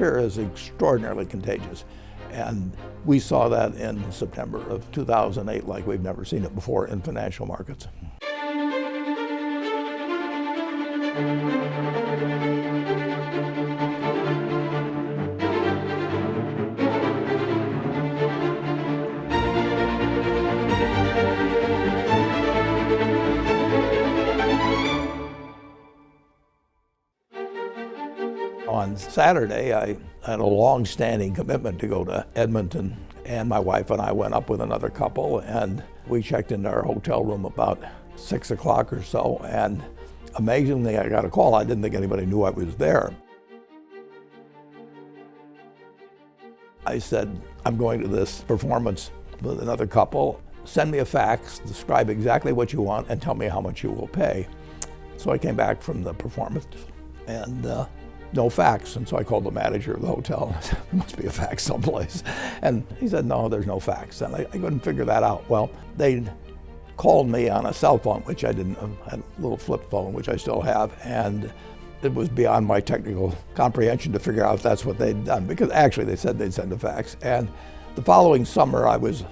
fear is extraordinarily contagious. And we saw that in September of 2008 like we've never seen it before in financial markets. On Saturday, I had a long-standing commitment to go to Edmonton, and my wife and I went up with another couple, and we checked into our hotel room about 6 o'clock or so, and amazingly, I got a call. I didn't think anybody knew I was there. I said, I'm going to this performance with another couple. Send me a fax, describe exactly what you want, and tell me how much you will pay. So I came back from the performance, and no fax, and so I called the manager of the hotel. I said, there must be a fax someplace. And he said, no, there's no fax. And I couldn't figure that out. Well, they called me on a cell phone, which I didn't, I had a little flip phone, which I still have, and it was beyond my technical comprehension to figure out that's what they'd done, because actually they said they'd send a fax. And the following summer, I was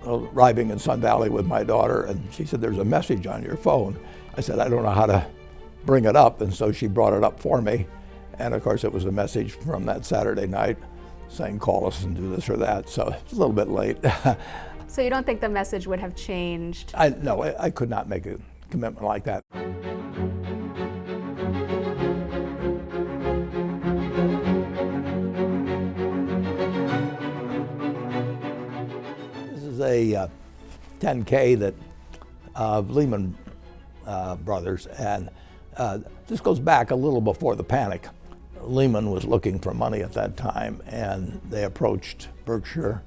arriving in Sun Valley with my daughter, and she said, there's a message on your phone. I said, I don't know how to bring it up, and so she brought it up for me. And of course, it was a message from that Saturday night saying, call us and do this or that. So it's a little bit late. So you don't think the message would have changed? No, I could not make a commitment like that. This is a 10K that Lehman Brothers, and this goes back a little before the panic. Lehman was looking for money at that time, and they approached Berkshire.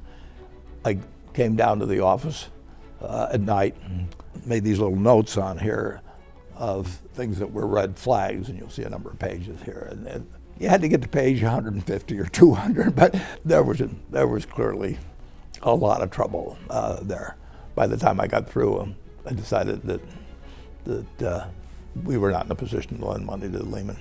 I came down to the office at night and made these little notes on here of things that were red flags, and you'll see a number of pages here. And you had to get to page 150 or 200, but there was clearly a lot of trouble there. By the time I got through, I decided that we were not in a position to lend money to Lehman.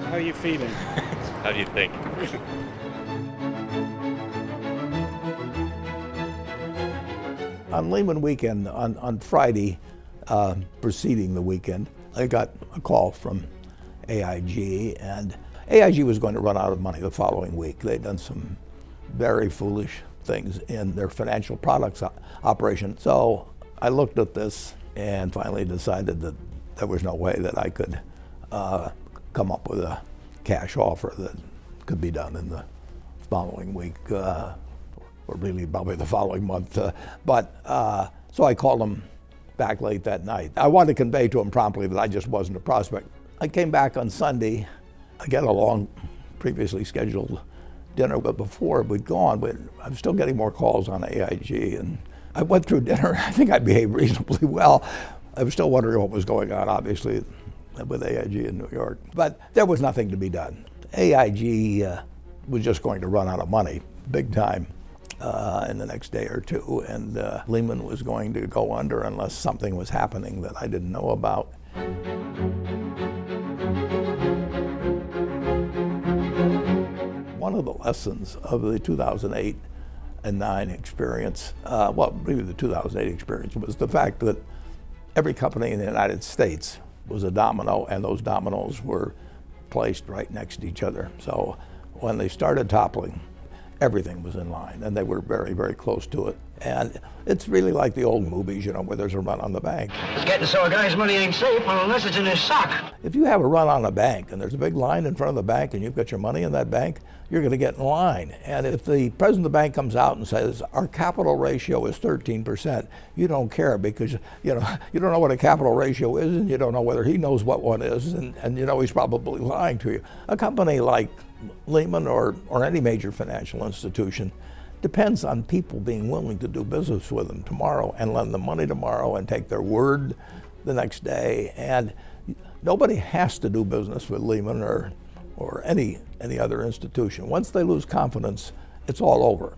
How are you feeling? How do you think? On Lehman weekend, on Friday, preceding the weekend, I got a call from AIG, and AIG was going to run out of money the following week. They'd done some very foolish things in their financial products operation. So I looked at this and finally decided that there was no way that I could come up with a cash offer that could be done in the following week, or really probably the following month. So I called him back late that night. I wanted to convey to him promptly that I just wasn't a prospect. I came back on Sunday. I got a long, previously scheduled dinner, but before we'd gone, I was still getting more calls on AIG, and I went through dinner. I think I behaved reasonably well. I was still wondering what was going on, obviously, with AIG in New York, but there was nothing to be done. AIG was just going to run out of money, big time, in the next day or two, and Lehman was going to go under unless something was happening that I didn't know about. One of the lessons of the 2008 and 9 experience, well, really the 2008 experience, was the fact that every company in the United States was a domino, and those dominoes were placed right next to each other. So when they started toppling, everything was in line, and they were very, very close to it. And it's really like the old movies, you know, where there's a run on the bank. It's getting so a guy's money ain't safe unless it's in his sock. If you have a run on a bank and there's a big line in front of the bank and you've got your money in that bank, you're going to get in line. And if the president of the bank comes out and says, our capital ratio is 13%, you don't care, because you don't know what a capital ratio is, and you don't know whether he knows what one is, and you know he's probably lying to you. A company like Lehman or any major financial institution depends on people being willing to do business with them tomorrow and lend them money tomorrow and take their word the next day. And nobody has to do business with Lehman or any other institution. Once they lose confidence, it's all over.